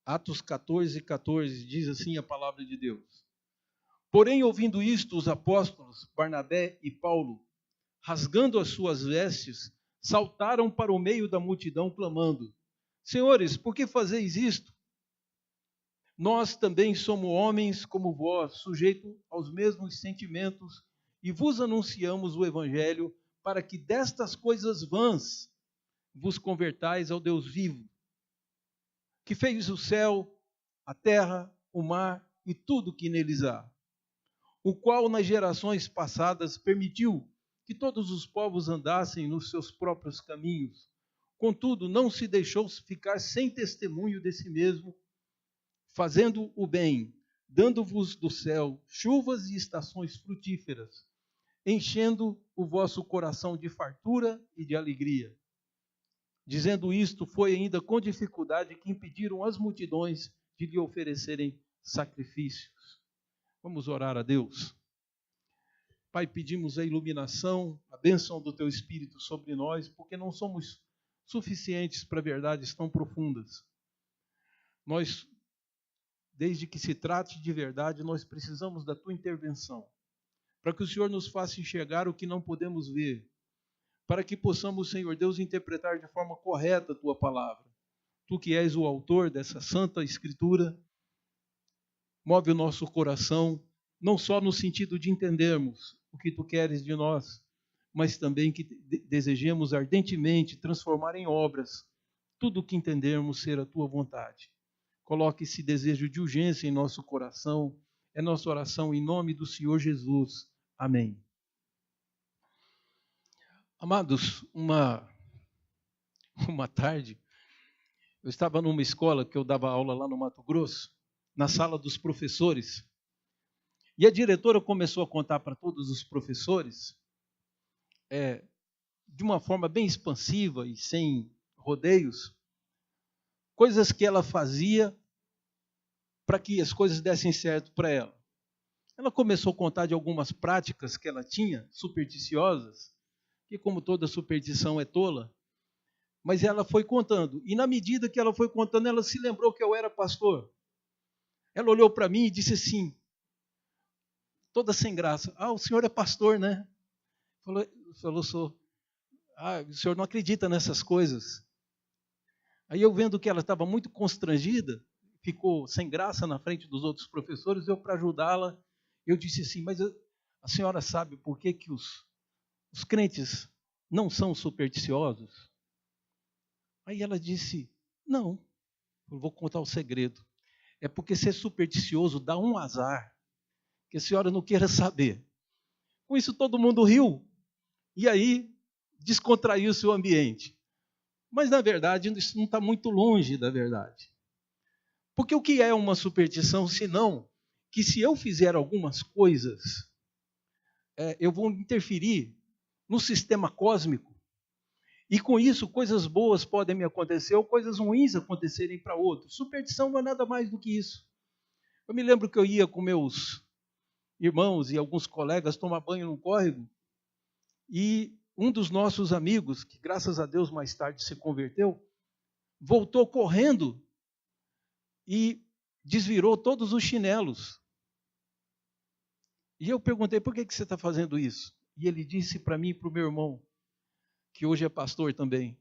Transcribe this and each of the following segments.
Atos 14, 14, diz assim a palavra de Deus. Porém, ouvindo isto, os apóstolos, Barnabé e Paulo, rasgando as suas vestes, saltaram para o meio da multidão, clamando: Senhores, por que fazeis isto? Nós também somos homens como vós, sujeitos aos mesmos sentimentos, e vos anunciamos o evangelho para que destas coisas vãs vos convertais ao Deus vivo, que fez o céu, a terra, o mar e tudo que neles há, o qual nas gerações passadas permitiu que todos os povos andassem nos seus próprios caminhos. Contudo, não se deixou ficar sem testemunho de si mesmo, fazendo o bem, dando-vos do céu chuvas e estações frutíferas, enchendo o vosso coração de fartura e de alegria. Dizendo isto, foi ainda com dificuldade que impediram as multidões de lhe oferecerem sacrifícios. Vamos orar a Deus. Pai, pedimos a iluminação, a bênção do Teu Espírito sobre nós, porque não somos suficientes para verdades tão profundas. Nós, desde que se trate de verdade, nós precisamos da Tua intervenção, para que o Senhor nos faça enxergar o que não podemos ver, para que possamos, Senhor Deus, interpretar de forma correta a Tua palavra. Tu que és o autor dessa santa Escritura, move o nosso coração, não só no sentido de entendermos o que Tu queres de nós, mas também que desejemos ardentemente transformar em obras tudo o que entendermos ser a Tua vontade. Coloque esse desejo de urgência em nosso coração. É nossa oração em nome do Senhor Jesus. Amém. Amados, uma tarde, eu estava numa escola que eu dava aula lá no Mato Grosso, na sala dos professores, e a diretora começou a contar para todos os professores, de uma forma bem expansiva e sem rodeios, coisas que ela fazia para que as coisas dessem certo para ela. Ela começou a contar de algumas práticas que ela tinha, supersticiosas, que como toda superstição é tola, mas ela foi contando. E na medida que ela foi contando, ela se lembrou que eu era pastor. Ela olhou para mim e disse assim, toda sem graça, o senhor é pastor, né? Falou, sou. O senhor não acredita nessas coisas. Aí eu vendo que ela estava muito constrangida, ficou sem graça na frente dos outros professores, eu para ajudá-la, eu disse assim, mas a senhora sabe por que os crentes não são supersticiosos? Aí ela disse, não, eu vou contar o segredo. É porque ser supersticioso dá um azar, que a senhora não queira saber. Com isso todo mundo riu, e aí descontraiu-se o ambiente. Mas na verdade isso não está muito longe da verdade. Porque o que é uma superstição, senão que se eu fizer algumas coisas, eu vou interferir no sistema cósmico, e com isso coisas boas podem me acontecer ou coisas ruins acontecerem para outros. Superstição não é nada mais do que isso. Eu me lembro que eu ia com meus irmãos e alguns colegas tomar banho no córrego, e um dos nossos amigos, que graças a Deus mais tarde se converteu, voltou correndo e desvirou todos os chinelos. E eu perguntei, por que você está fazendo isso? E ele disse para mim e para o meu irmão, que hoje é pastor também,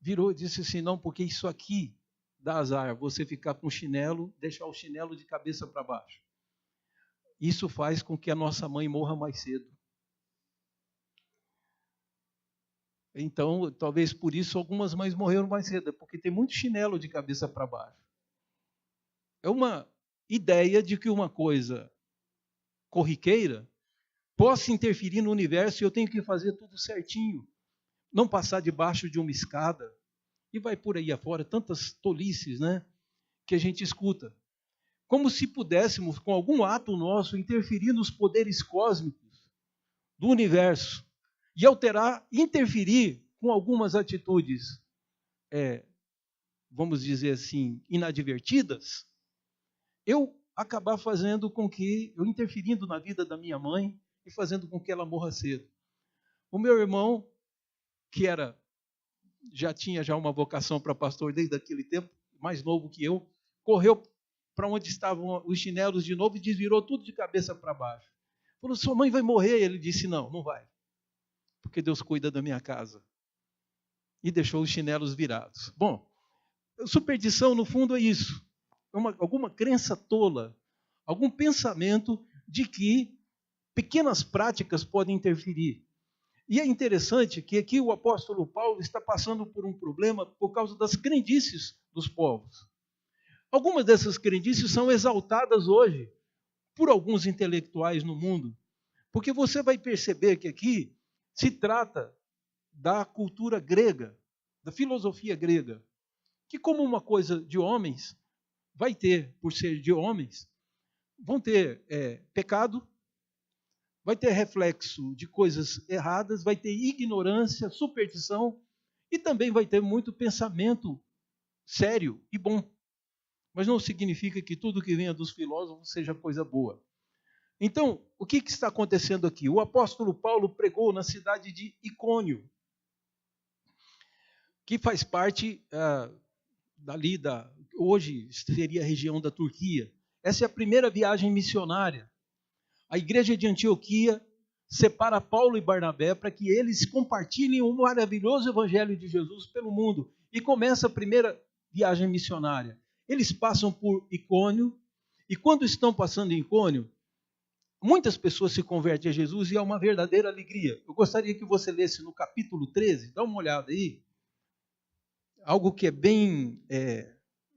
virou e disse assim, não, porque isso aqui dá azar, você ficar com o chinelo, deixar o chinelo de cabeça para baixo. Isso faz com que a nossa mãe morra mais cedo. Então, talvez por isso algumas mães morreram mais cedo, porque tem muito chinelo de cabeça para baixo. É uma ideia de que uma coisa corriqueira possa interferir no universo e eu tenho que fazer tudo certinho. Não passar debaixo de uma escada. E vai por aí afora, tantas tolices, né, que a gente escuta. Como se pudéssemos, com algum ato nosso, interferir nos poderes cósmicos do universo e interferir com algumas atitudes, vamos dizer assim, inadvertidas, eu acabar fazendo com que, eu interferindo na vida da minha mãe e fazendo com que ela morra cedo. O meu irmão, que já tinha uma vocação para pastor desde aquele tempo, mais novo que eu, correu para onde estavam os chinelos de novo e desvirou tudo de cabeça para baixo. Falou, sua mãe vai morrer. Ele disse, não, não vai, porque Deus cuida da minha casa. E deixou os chinelos virados. Bom, superstição no fundo é isso. Alguma crença tola, algum pensamento de que pequenas práticas podem interferir. E é interessante que aqui o apóstolo Paulo está passando por um problema por causa das crendices dos povos. Algumas dessas crendices são exaltadas hoje por alguns intelectuais no mundo, porque você vai perceber que aqui se trata da cultura grega, da filosofia grega, que como uma coisa de homens, vai ter, por ser de homens, vão ter pecado, vai ter reflexo de coisas erradas, vai ter ignorância, superstição e também vai ter muito pensamento sério e bom. Mas não significa que tudo que venha dos filósofos seja coisa boa. Então, o que está acontecendo aqui? O apóstolo Paulo pregou na cidade de Icônio, que faz parte hoje seria a região da Turquia. Essa é a primeira viagem missionária. A igreja de Antioquia separa Paulo e Barnabé para que eles compartilhem o maravilhoso evangelho de Jesus pelo mundo. E começa a primeira viagem missionária. Eles passam por Icônio, e quando estão passando em Icônio, muitas pessoas se convertem a Jesus e é uma verdadeira alegria. Eu gostaria que você lesse no capítulo 13, dá uma olhada aí. Algo que é bem...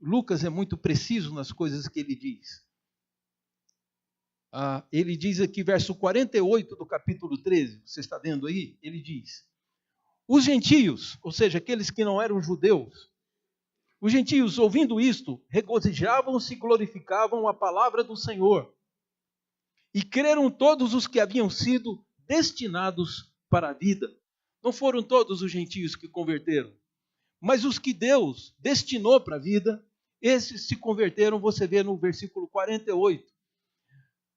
Lucas é muito preciso nas coisas que ele diz. Ele diz aqui, verso 48 do capítulo 13, você está vendo aí? Ele diz, os gentios, ou seja, aqueles que não eram judeus, os gentios, ouvindo isto, regozijavam-se e glorificavam a palavra do Senhor. E creram todos os que haviam sido destinados para a vida. Não foram todos os gentios que converteram, mas os que Deus destinou para a vida, esses se converteram, você vê no versículo 48.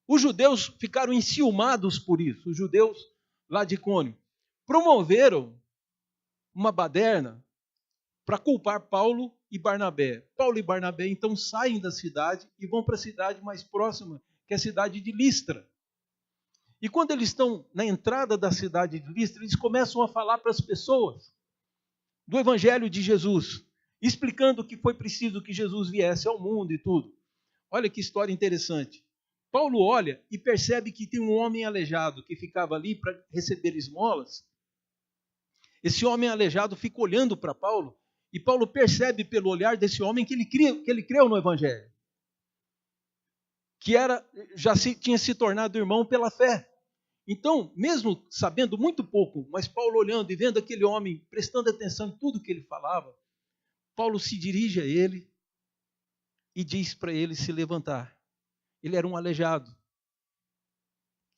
Os judeus ficaram enciumados por isso. Os judeus lá de Icônio promoveram uma baderna para culpar Paulo e Barnabé. Paulo e Barnabé então saem da cidade e vão para a cidade mais próxima, que é a cidade de Listra. E quando eles estão na entrada da cidade de Listra, eles começam a falar para as pessoas do evangelho de Jesus, explicando que foi preciso que Jesus viesse ao mundo e tudo. Olha que história interessante. Paulo olha e percebe que tem um homem aleijado que ficava ali para receber esmolas. Esse homem aleijado fica olhando para Paulo e Paulo percebe pelo olhar desse homem que ele creu no evangelho. Que tinha se tornado irmão pela fé. Então, mesmo sabendo muito pouco, mas Paulo olhando e vendo aquele homem, prestando atenção em tudo que ele falava, Paulo se dirige a ele e diz para ele se levantar. Ele era um aleijado.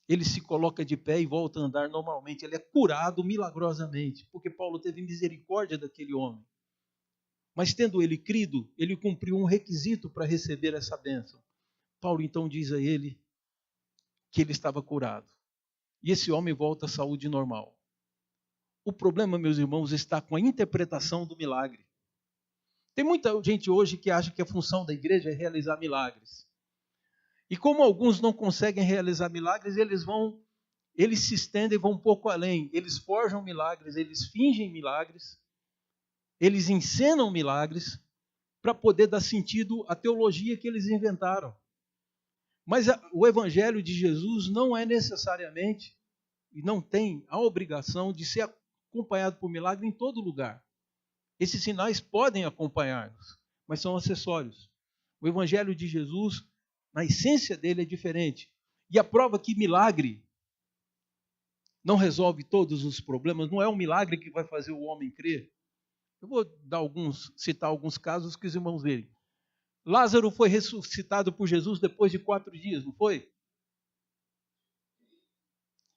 Ele se coloca de pé e volta a andar normalmente. Ele é curado milagrosamente, porque Paulo teve misericórdia daquele homem. Mas tendo ele crido, ele cumpriu um requisito para receber essa bênção. Paulo então diz a ele que ele estava curado. E esse homem volta à saúde normal. O problema, meus irmãos, está com a interpretação do milagre. Tem muita gente hoje que acha que a função da igreja é realizar milagres. E como alguns não conseguem realizar milagres, eles se estendem e vão um pouco além. Eles forjam milagres, eles fingem milagres, eles encenam milagres para poder dar sentido à teologia que eles inventaram. Mas o evangelho de Jesus não é necessariamente, e não tem a obrigação de ser acompanhado por milagre em todo lugar. Esses sinais podem acompanhar-nos, mas são acessórios. O evangelho de Jesus, na essência dele, é diferente. E a prova que milagre não resolve todos os problemas, não é um milagre que vai fazer o homem crer. Eu vou citar alguns casos que os irmãos verem. Lázaro foi ressuscitado por Jesus depois de 4 dias, não foi?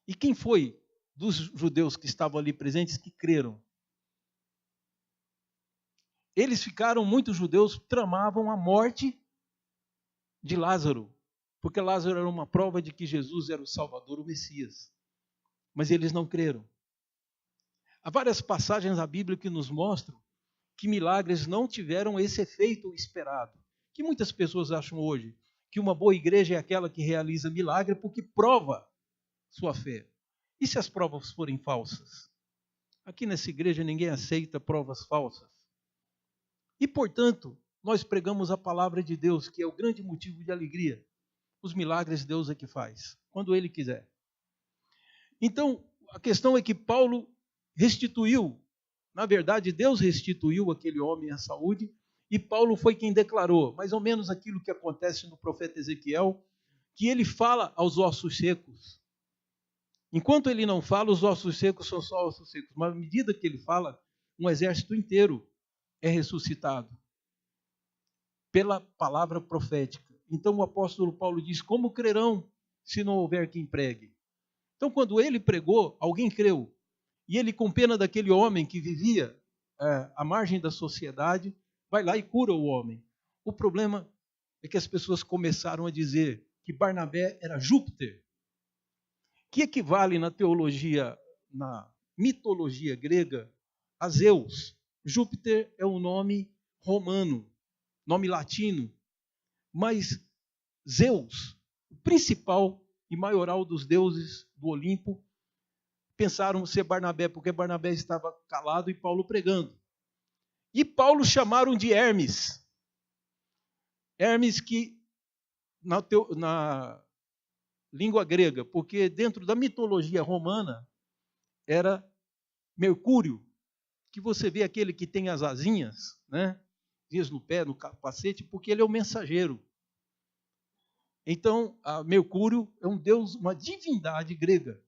E quem foi dos judeus que estavam ali presentes que creram? Muitos judeus tramavam a morte de Lázaro, porque Lázaro era uma prova de que Jesus era o Salvador, o Messias. Mas eles não creram. Há várias passagens na Bíblia que nos mostram que milagres não tiveram esse efeito esperado. que muitas pessoas acham hoje que uma boa igreja é aquela que realiza milagre porque prova sua fé. E se as provas forem falsas? Aqui nessa igreja ninguém aceita provas falsas. E, portanto, nós pregamos a palavra de Deus, que é o grande motivo de alegria. Os milagres Deus é que faz, quando Ele quiser. Então, a questão é que Paulo restituiu, na verdade, Deus restituiu aquele homem à saúde, e Paulo foi quem declarou, mais ou menos aquilo que acontece no profeta Ezequiel, que ele fala aos ossos secos. Enquanto ele não fala, os ossos secos são só ossos secos, mas à medida que ele fala, um exército inteiro é ressuscitado pela palavra profética. Então o apóstolo Paulo diz, como crerão se não houver quem pregue? Então quando ele pregou, alguém creu. E ele, com pena daquele homem que vivia à margem da sociedade, vai lá e cura o homem. O problema é que as pessoas começaram a dizer que Barnabé era Júpiter, que equivale na teologia, na mitologia grega, a Zeus. Júpiter é um nome romano, nome latino, mas Zeus, o principal e maioral dos deuses do Olimpo, pensaram ser Barnabé, porque Barnabé estava calado e Paulo pregando. E Paulo chamaram de Hermes. Hermes que na língua grega, porque dentro da mitologia romana era Mercúrio, que você vê aquele que tem as asinhas, né? Dias no pé, no capacete, porque ele é o mensageiro. Então, Mercúrio é um deus, uma divindade grega.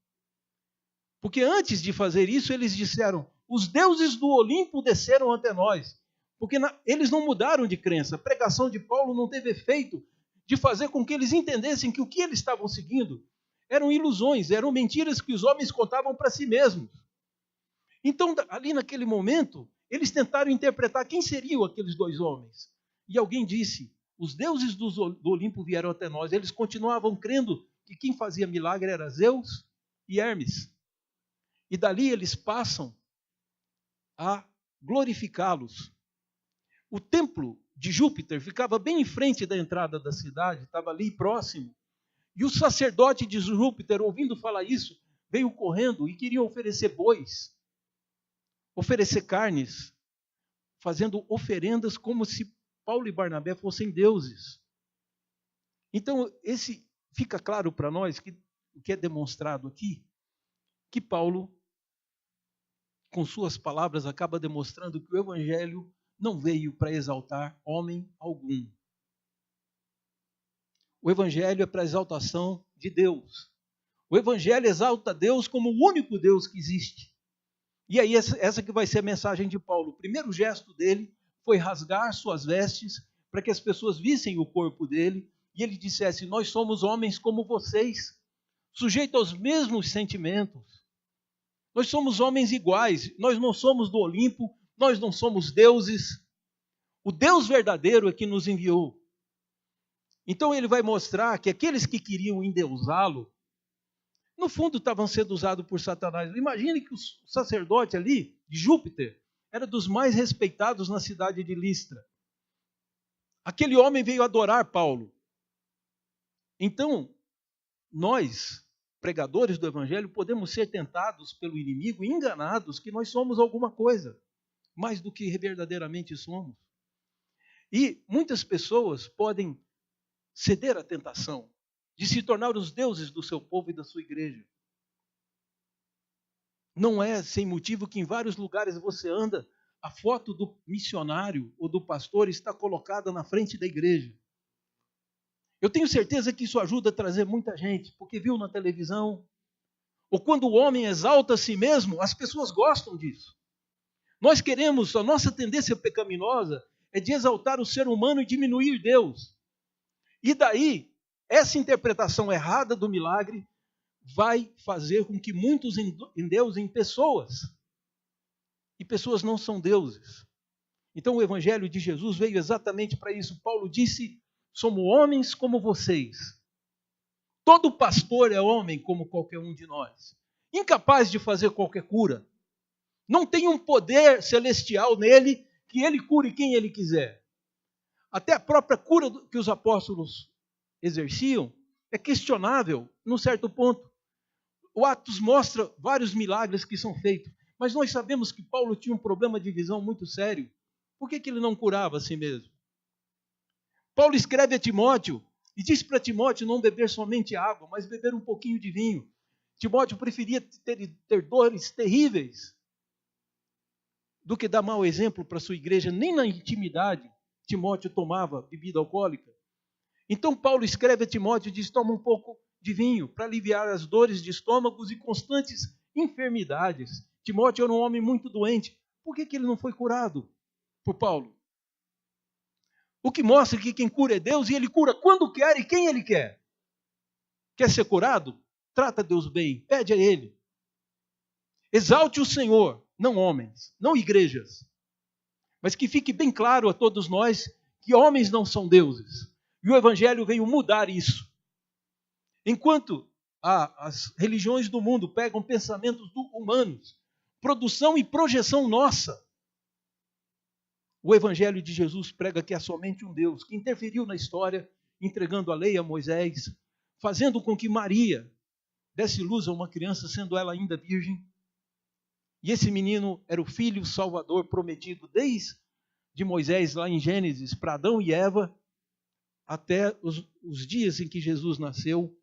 Porque antes de fazer isso, eles disseram, os deuses do Olimpo desceram até nós. Porque eles não mudaram de crença. A pregação de Paulo não teve efeito de fazer com que eles entendessem que o que eles estavam seguindo eram ilusões, eram mentiras que os homens contavam para si mesmos. Então, ali naquele momento, eles tentaram interpretar quem seriam aqueles dois homens. E alguém disse, os deuses do Olimpo vieram até nós. Eles continuavam crendo que quem fazia milagre era Zeus e Hermes. E dali eles passam a glorificá-los. O templo de Júpiter ficava bem em frente da entrada da cidade, estava ali próximo. E o sacerdote de Júpiter, ouvindo falar isso, veio correndo e queria oferecer bois, oferecer carnes, fazendo oferendas como se Paulo e Barnabé fossem deuses. Então, fica claro para nós que o que é demonstrado aqui, que Paulo, com suas palavras, acaba demonstrando que o evangelho não veio para exaltar homem algum. O evangelho é para a exaltação de Deus. O evangelho exalta Deus como o único Deus que existe. E aí essa que vai ser a mensagem de Paulo. O primeiro gesto dele foi rasgar suas vestes para que as pessoas vissem o corpo dele e ele dissesse, nós somos homens como vocês, sujeitos aos mesmos sentimentos. Nós somos homens iguais, nós não somos do Olimpo, nós não somos deuses. O Deus verdadeiro é que nos enviou. Então ele vai mostrar que aqueles que queriam endeusá-lo, no fundo estavam sendo usados por Satanás. Imagine que o sacerdote ali, de Júpiter, era dos mais respeitados na cidade de Listra. Aquele homem veio adorar Paulo. Então, nós, pregadores do evangelho, podemos ser tentados pelo inimigo e enganados que nós somos alguma coisa, mais do que verdadeiramente somos. E muitas pessoas podem ceder à tentação de se tornar os deuses do seu povo e da sua igreja. Não é sem motivo que em vários lugares você anda, a foto do missionário ou do pastor está colocada na frente da igreja. Eu tenho certeza que isso ajuda a trazer muita gente, porque viu na televisão, ou quando o homem exalta a si mesmo, as pessoas gostam disso. Nós queremos, a nossa tendência pecaminosa é de exaltar o ser humano e diminuir Deus. E daí, essa interpretação errada do milagre vai fazer com que muitos endeusem pessoas. E pessoas não são deuses. Então o evangelho de Jesus veio exatamente para isso. Paulo disse, somos homens como vocês. Todo pastor é homem como qualquer um de nós. Incapaz de fazer qualquer cura. Não tem um poder celestial nele que ele cure quem ele quiser. Até a própria cura que os apóstolos exerciam é questionável num certo ponto. O Atos mostra vários milagres que são feitos, mas nós sabemos que Paulo tinha um problema de visão muito sério. Por que ele não curava a si mesmo? Paulo escreve a Timóteo e diz para Timóteo não beber somente água, mas beber um pouquinho de vinho. Timóteo preferia ter dores terríveis do que dar mau exemplo para a sua igreja. Nem na intimidade Timóteo tomava bebida alcoólica. Então Paulo escreve a Timóteo e diz: toma um pouco de vinho para aliviar as dores de estômagos e constantes enfermidades. Timóteo era um homem muito doente. Por que ele não foi curado por Paulo? O que mostra que quem cura é Deus, e ele cura quando quer e quem ele quer. Quer ser curado? Trata Deus bem, pede a ele. Exalte o Senhor, não homens, não igrejas. Mas que fique bem claro a todos nós que homens não são deuses. E o Evangelho veio mudar isso. Enquanto as religiões do mundo pegam pensamentos humanos, produção e projeção nossa, o Evangelho de Jesus prega que há somente um Deus que interferiu na história, entregando a lei a Moisés, fazendo com que Maria desse luz a uma criança, sendo ela ainda virgem. E esse menino era o Filho Salvador prometido desde Moisés, lá em Gênesis, para Adão e Eva, até os dias em que Jesus nasceu.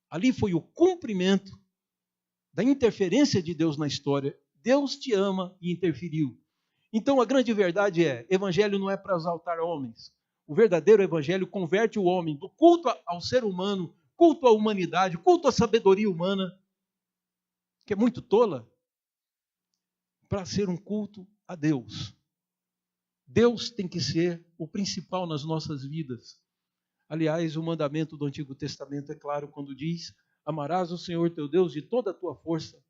Ali foi o cumprimento da interferência de Deus na história. Deus te ama e interferiu. Então a grande verdade é, evangelho não é para exaltar homens. O verdadeiro evangelho converte o homem do culto ao ser humano, culto à humanidade, culto à sabedoria humana, que é muito tola, para ser um culto a Deus. Deus tem que ser o principal nas nossas vidas. Aliás, o mandamento do Antigo Testamento é claro quando diz: amarás o Senhor teu Deus de toda a tua força,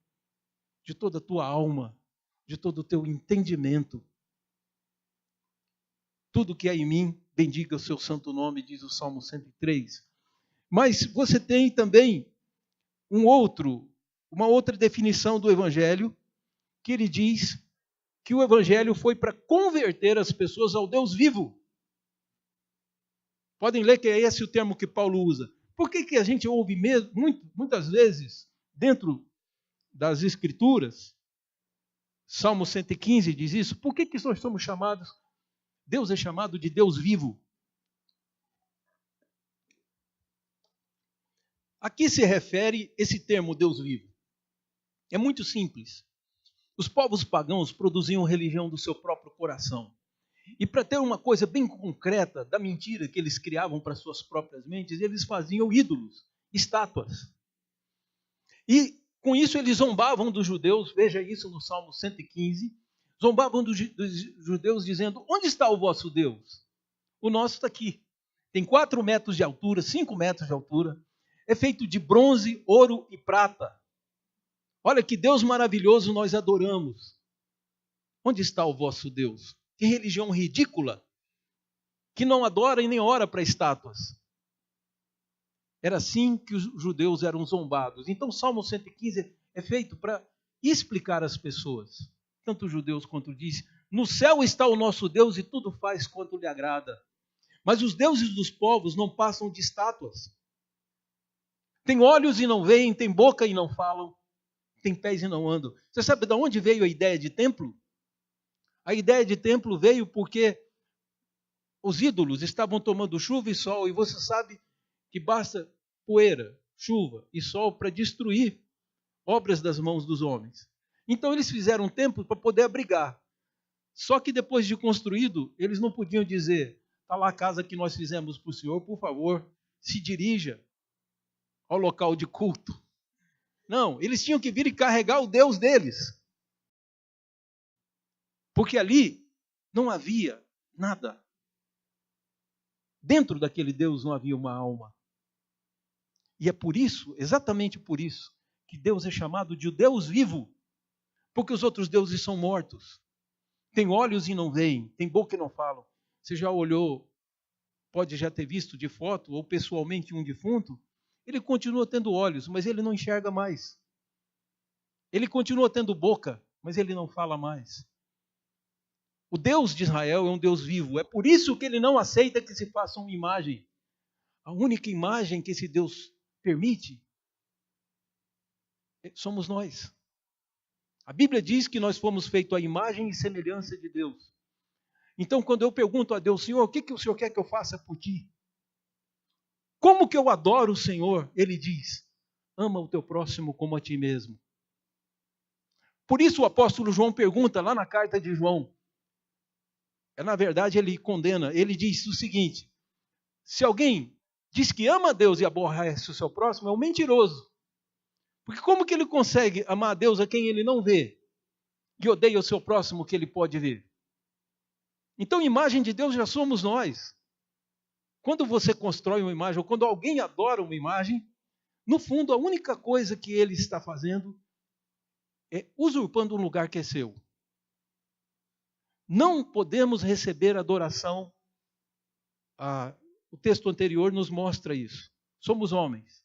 de toda a tua alma, de todo o teu entendimento. Tudo que há em mim, bendiga o seu santo nome, diz o Salmo 103. Mas você tem também uma outra definição do Evangelho, que ele diz que o Evangelho foi para converter as pessoas ao Deus vivo. Podem ler que é esse o termo que Paulo usa. Por que a gente ouve muitas vezes, dentro das Escrituras, Salmo 115 diz isso, por que nós somos chamados, Deus é chamado de Deus vivo? A que se refere esse termo Deus vivo? É muito simples. Os povos pagãos produziam religião do seu próprio coração. E para ter uma coisa bem concreta da mentira que eles criavam para suas próprias mentes, eles faziam ídolos, estátuas. E com isso eles zombavam dos judeus, veja isso no Salmo 115, zombavam dos judeus dizendo: onde está o vosso Deus? O nosso está aqui. Tem 4 metros de altura, 5 metros de altura, é feito de bronze, ouro e prata. Olha que Deus maravilhoso nós adoramos. Onde está o vosso Deus? Que religião ridícula, que não adora e nem ora para estátuas. Era assim que os judeus eram zombados. Então o Salmo 115 é feito para explicar às pessoas, tanto os judeus quanto diz: no céu está o nosso Deus e tudo faz quanto lhe agrada. Mas os deuses dos povos não passam de estátuas. Tem olhos e não veem, tem boca e não falam, tem pés e não andam. Você sabe de onde veio a ideia de templo? A ideia de templo veio porque os ídolos estavam tomando chuva e sol, e você sabe que basta poeira, chuva e sol para destruir obras das mãos dos homens. Então eles fizeram um templo para poder abrigar. Só que depois de construído, eles não podiam dizer: está lá a casa que nós fizemos para o Senhor, por favor, se dirija ao local de culto. Não, eles tinham que vir e carregar o Deus deles. Porque ali não havia nada. Dentro daquele Deus não havia uma alma. E é por isso, exatamente por isso, que Deus é chamado de Deus vivo. Porque os outros deuses são mortos. Tem olhos e não veem, tem boca e não falam. Você já olhou, pode já ter visto de foto ou pessoalmente um defunto? Ele continua tendo olhos, mas ele não enxerga mais. Ele continua tendo boca, mas ele não fala mais. O Deus de Israel é um Deus vivo. É por isso que ele não aceita que se faça uma imagem. A única imagem que esse Deus permite somos nós. A Bíblia diz que nós fomos feitos à imagem e semelhança de Deus. Então, quando eu pergunto a Deus, Senhor, o que o Senhor quer que eu faça por ti? Como que eu adoro o Senhor? Ele diz, ama o teu próximo como a ti mesmo. Por isso o apóstolo João pergunta lá na carta de João. Na verdade, ele condena, ele diz o seguinte, se alguém diz que ama a Deus e aborrece o seu próximo, é um mentiroso. Porque como que ele consegue amar a Deus a quem ele não vê? E odeia o seu próximo que ele pode ver? Então, imagem de Deus já somos nós. Quando você constrói uma imagem, ou quando alguém adora uma imagem, no fundo, a única coisa que ele está fazendo é usurpando um lugar que é seu. Não podemos receber adoração. O texto anterior nos mostra isso. Somos homens.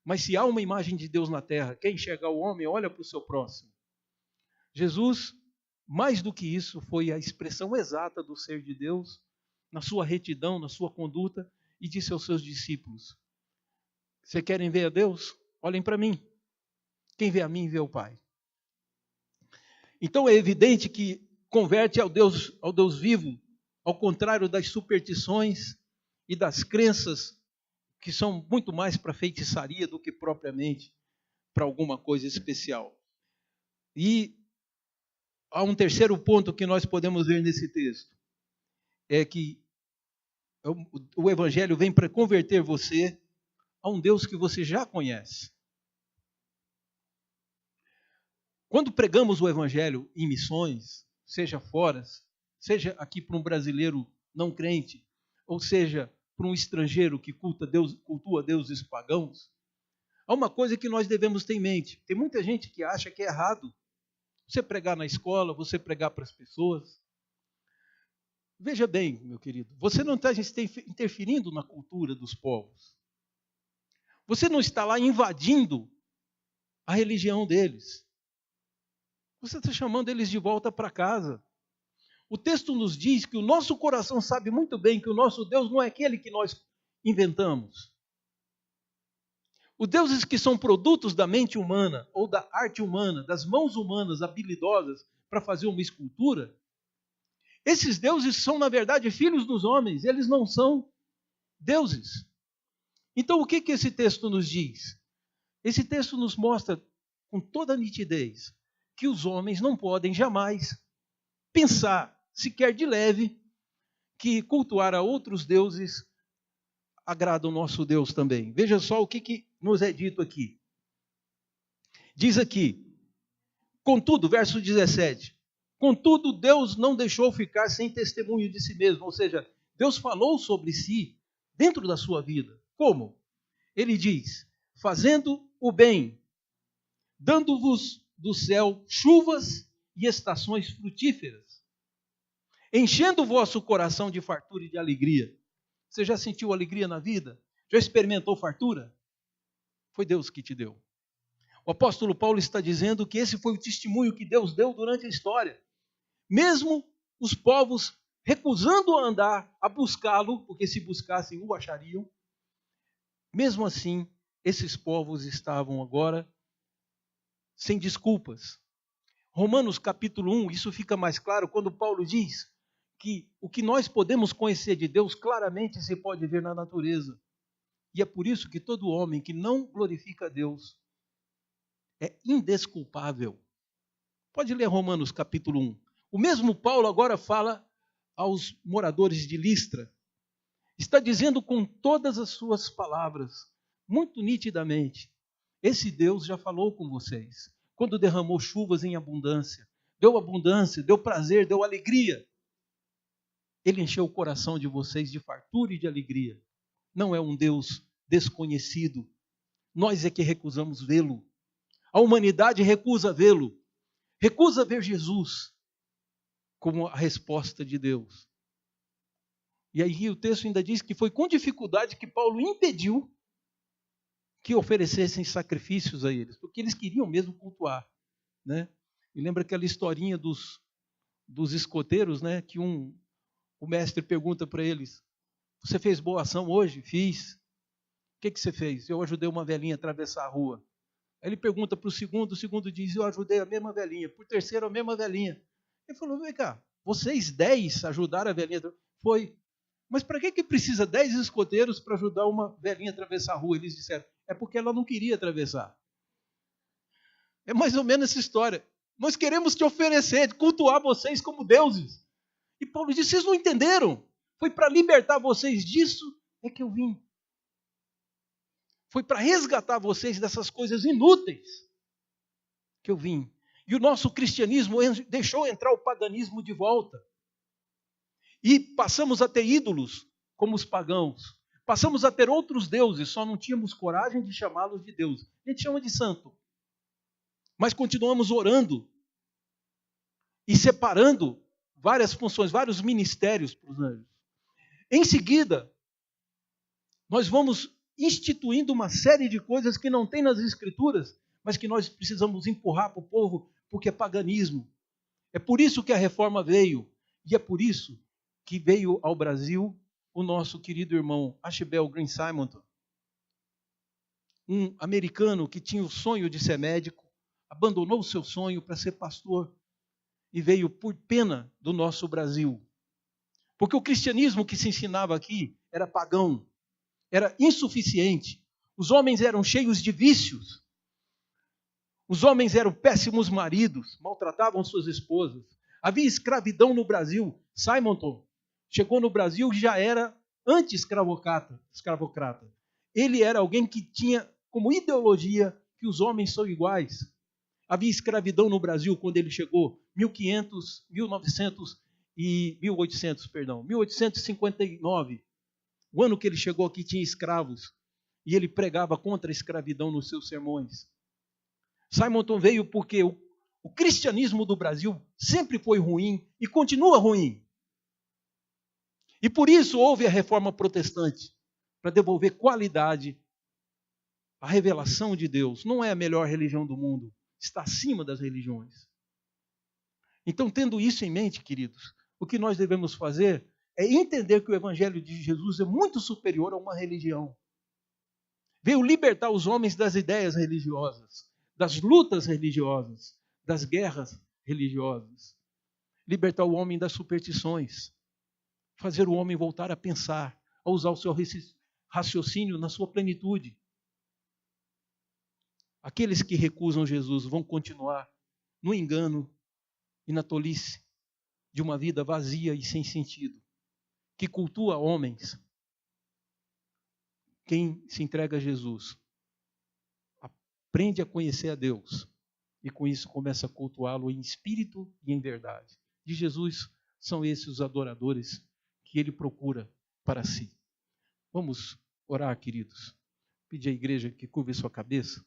Mas se há uma imagem de Deus na terra, quem enxerga o homem, olha para o seu próximo. Jesus, mais do que isso, foi a expressão exata do ser de Deus, na sua retidão, na sua conduta, e disse aos seus discípulos, vocês querem ver a Deus? Olhem para mim. Quem vê a mim, vê o Pai. Então é evidente que converte ao Deus vivo, ao contrário das superstições e das crenças que são muito mais para feitiçaria do que propriamente para alguma coisa especial. E há um terceiro ponto que nós podemos ver nesse texto, é que o Evangelho vem para converter você a um Deus que você já conhece. Quando pregamos o Evangelho em missões, seja fora, seja aqui para um brasileiro não crente, ou seja, para um estrangeiro que cultua deuses pagãos, há uma coisa que nós devemos ter em mente. Tem muita gente que acha que é errado você pregar na escola, você pregar para as pessoas. Veja bem, meu querido, você não está interferindo na cultura dos povos. Você não está lá invadindo a religião deles. Você está chamando eles de volta para casa. O texto nos diz que o nosso coração sabe muito bem que o nosso Deus não é aquele que nós inventamos. Os deuses que são produtos da mente humana ou da arte humana, das mãos humanas habilidosas para fazer uma escultura, esses deuses são, na verdade, filhos dos homens, eles não são deuses. Então, o que esse texto nos diz? Esse texto nos mostra com toda a nitidez que os homens não podem jamais pensar, sequer de leve, que cultuar a outros deuses agrada o nosso Deus também. Veja só o que nos é dito aqui. Diz aqui, contudo, verso 17, contudo, Deus não deixou ficar sem testemunho de si mesmo, ou seja, Deus falou sobre si dentro da sua vida. Como? Ele diz, fazendo o bem, dando-vos do céu chuvas e estações frutíferas, enchendo o vosso coração de fartura e de alegria. Você já sentiu alegria na vida? Já experimentou fartura? Foi Deus que te deu. O apóstolo Paulo está dizendo que esse foi o testemunho que Deus deu durante a história. Mesmo os povos recusando a andar, a buscá-lo, porque se buscassem o achariam, mesmo assim, esses povos estavam agora sem desculpas. Romanos capítulo 1, isso fica mais claro quando Paulo diz que o que nós podemos conhecer de Deus claramente se pode ver na natureza. E é por isso que todo homem que não glorifica a Deus é indesculpável. Pode ler Romanos capítulo 1. O mesmo Paulo agora fala aos moradores de Listra. Está dizendo com todas as suas palavras, muito nitidamente, esse Deus já falou com vocês. Quando derramou chuvas em abundância, deu prazer, deu alegria. Ele encheu o coração de vocês de fartura e de alegria. Não é um Deus desconhecido. Nós é que recusamos vê-lo. A humanidade recusa vê-lo. Recusa ver Jesus como a resposta de Deus. E aí o texto ainda diz que foi com dificuldade que Paulo impediu que oferecessem sacrifícios a eles, porque eles queriam mesmo cultuar, né? E lembra aquela historinha dos dos escoteiros, né, que o mestre pergunta para eles: você fez boa ação hoje? Fiz. O que você fez? Eu ajudei uma velhinha a atravessar a rua. Aí ele pergunta para o segundo diz: eu ajudei a mesma velhinha. Por terceiro, a mesma velhinha. Ele falou: vem cá, vocês 10 ajudaram a velhinha? Foi. Mas para que precisa 10 escoteiros para ajudar uma velhinha a atravessar a rua? Eles disseram: é porque ela não queria atravessar. É mais ou menos essa história. Nós queremos te oferecer, cultuar vocês como deuses. E Paulo disse: vocês não entenderam. Foi para libertar vocês disso é que eu vim. Foi para resgatar vocês dessas coisas inúteis que eu vim. E o nosso cristianismo deixou entrar o paganismo de volta. E passamos a ter ídolos como os pagãos. Passamos a ter outros deuses, só não tínhamos coragem de chamá-los de Deus. A gente chama de santo. Mas continuamos orando e separando várias funções, vários ministérios para os anjos. Em seguida, nós vamos instituindo uma série de coisas que não tem nas Escrituras, mas que nós precisamos empurrar para o povo, porque é paganismo. É por isso que a reforma veio, e é por isso que veio ao Brasil o nosso querido irmão Ashbel Green Simonton, um americano que tinha o sonho de ser médico, abandonou o seu sonho para ser pastor e veio por pena do nosso Brasil. Porque o cristianismo que se ensinava aqui era pagão, era insuficiente. Os homens eram cheios de vícios. Os homens eram péssimos maridos, maltratavam suas esposas. Havia escravidão no Brasil. Simonton chegou no Brasil e já era anti-escravocrata. Ele era alguém que tinha como ideologia que os homens são iguais. Havia escravidão no Brasil quando ele chegou, 1859. O ano que ele chegou aqui tinha escravos. E ele pregava contra a escravidão nos seus sermões. Simonton veio porque o cristianismo do Brasil sempre foi ruim e continua ruim. E por isso houve a reforma protestante, para devolver qualidade à revelação de Deus. Não é a melhor religião do mundo, está acima das religiões. Então, tendo isso em mente, queridos, o que nós devemos fazer é entender que o evangelho de Jesus é muito superior a uma religião. Veio libertar os homens das ideias religiosas, das lutas religiosas, das guerras religiosas. Libertar o homem das superstições. Fazer o homem voltar a pensar, a usar o seu raciocínio na sua plenitude. Aqueles que recusam Jesus vão continuar no engano e na tolice de uma vida vazia e sem sentido, que cultua homens. Quem se entrega a Jesus aprende a conhecer a Deus e com isso começa a cultuá-lo em espírito e em verdade. De Jesus são esses os adoradores que ele procura para si. Vamos orar, queridos. Pedir à igreja que curve sua cabeça.